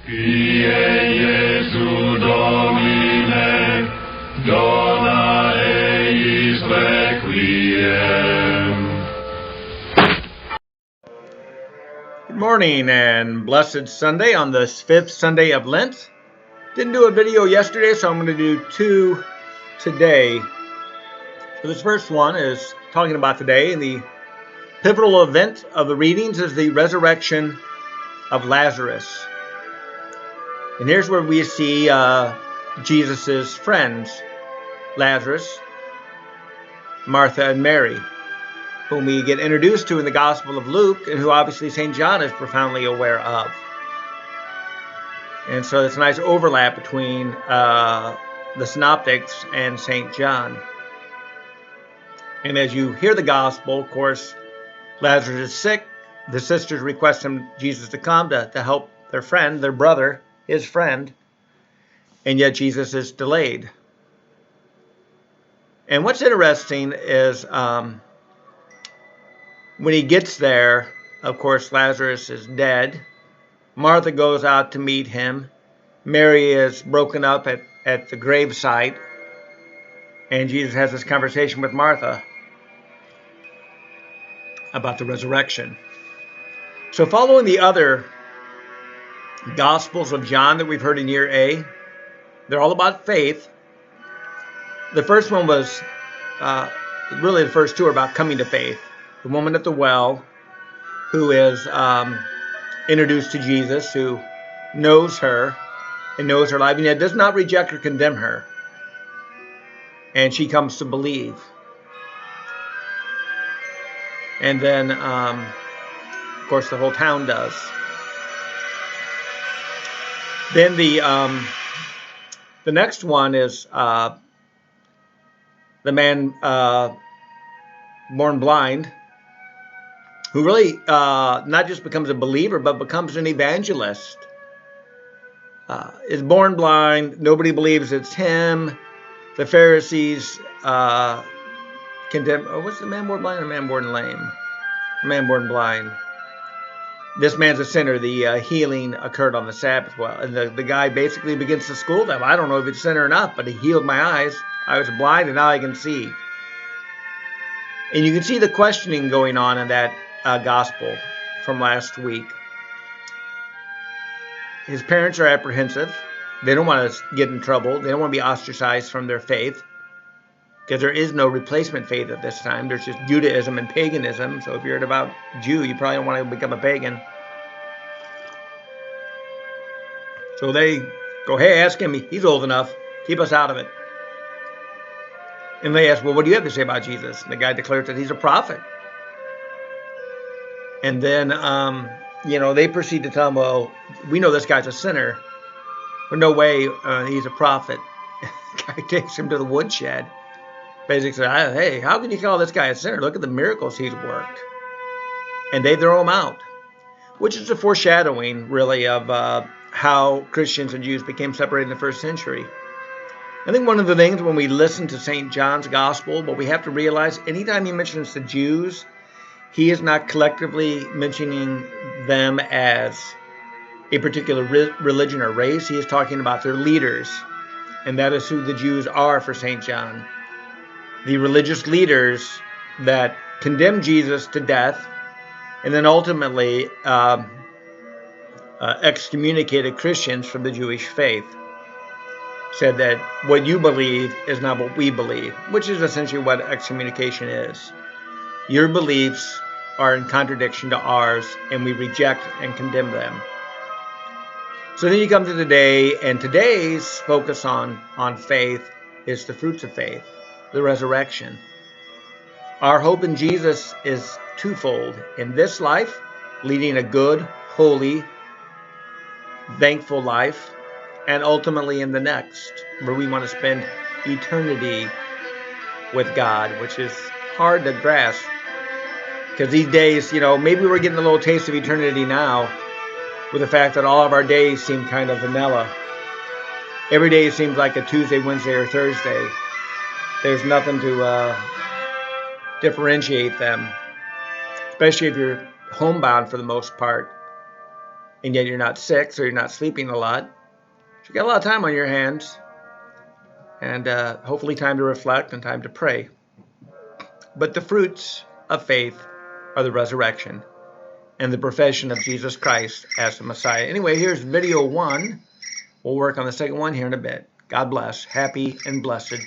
Kyrie Jesu Domine, dona eis requiem. Good morning and blessed Sunday on this fifth Sunday of Lent. Didn't do a video yesterday, so I'm going to do two today. So this first one is talking about today, and the pivotal event of the readings is the resurrection of Lazarus. And here's where we see Jesus's friends, Lazarus, Martha, and Mary, whom we get introduced to in the Gospel of Luke, and who obviously St. John is profoundly aware of. And so it's a nice overlap between the Synoptics and St. John. And as you hear the Gospel, of course, Lazarus is sick. The sisters request Jesus to come to help their friend, their brother, his friend, and yet Jesus is delayed. And what's interesting is when he gets there, of course, Lazarus is dead. Martha goes out to meet him. Mary is broken up at the gravesite. And Jesus has this conversation with Martha about the resurrection. So following the other Gospels of John that we've heard in year A, they're all about faith. The first one was, really the first two are about coming to faith. The woman at the well, who is introduced to Jesus, who knows her and knows her life, and yet does not reject or condemn her. And she comes to believe. And then, of course, the whole town does. Then the next one is the man born blind, who really not just becomes a believer, but becomes an evangelist. Is born blind. Nobody believes it's him. The Pharisees condemn. Oh, what's the man born blind or man born lame? Man born blind. This man's a sinner. The healing occurred on the Sabbath. Well, and the guy basically begins to school them. I don't know if it's a sinner or not, but he healed my eyes. I was blind and now I can see. And you can see the questioning going on in that gospel from last week. His parents are apprehensive. They don't want to get in trouble. They don't want to be ostracized from their faith, because there is no replacement faith at this time. There's just Judaism and paganism. So if you're a devout Jew, you probably don't want to become a pagan. So they go, hey, ask him. He's old enough. Keep us out of it. And they ask, well, what do you have to say about Jesus? And the guy declares that he's a prophet. And then, they proceed to tell him, well, we know this guy's a sinner. But no way he's a prophet. The guy takes him to the woodshed. Basically said, hey, how can you call this guy a sinner? Look at the miracles he's worked. And they throw him out, which is a foreshadowing, really, of how Christians and Jews became separated in the first century. I think one of the things when we listen to St. John's Gospel, but we have to realize anytime he mentions the Jews, he is not collectively mentioning them as a particular religion or race. He is talking about their leaders, and that is who the Jews are for St. John. The religious leaders that condemned Jesus to death and then ultimately excommunicated Christians from the Jewish faith. Said that what you believe is not what we believe, which is essentially what excommunication is. Your beliefs are in contradiction to ours, and we reject and condemn them. So then you come to today, and today's focus on faith is the fruits of faith, the resurrection. Our hope in Jesus is twofold. In this life, leading a good, holy, thankful life, and ultimately in the next, where we want to spend eternity with God, which is hard to grasp. Because these days, maybe we're getting a little taste of eternity now with the fact that all of our days seem kind of vanilla. Every day seems like a Tuesday, Wednesday, or Thursday. There's nothing to differentiate them, especially if you're homebound for the most part. and yet you're not sick, so you're not sleeping a lot. So you got a lot of time on your hands, and hopefully time to reflect and time to pray. But the fruits of faith are the resurrection and the profession of Jesus Christ as the Messiah. Anyway, here's video 1. We'll work on the second one here in a bit. God bless. Happy and blessed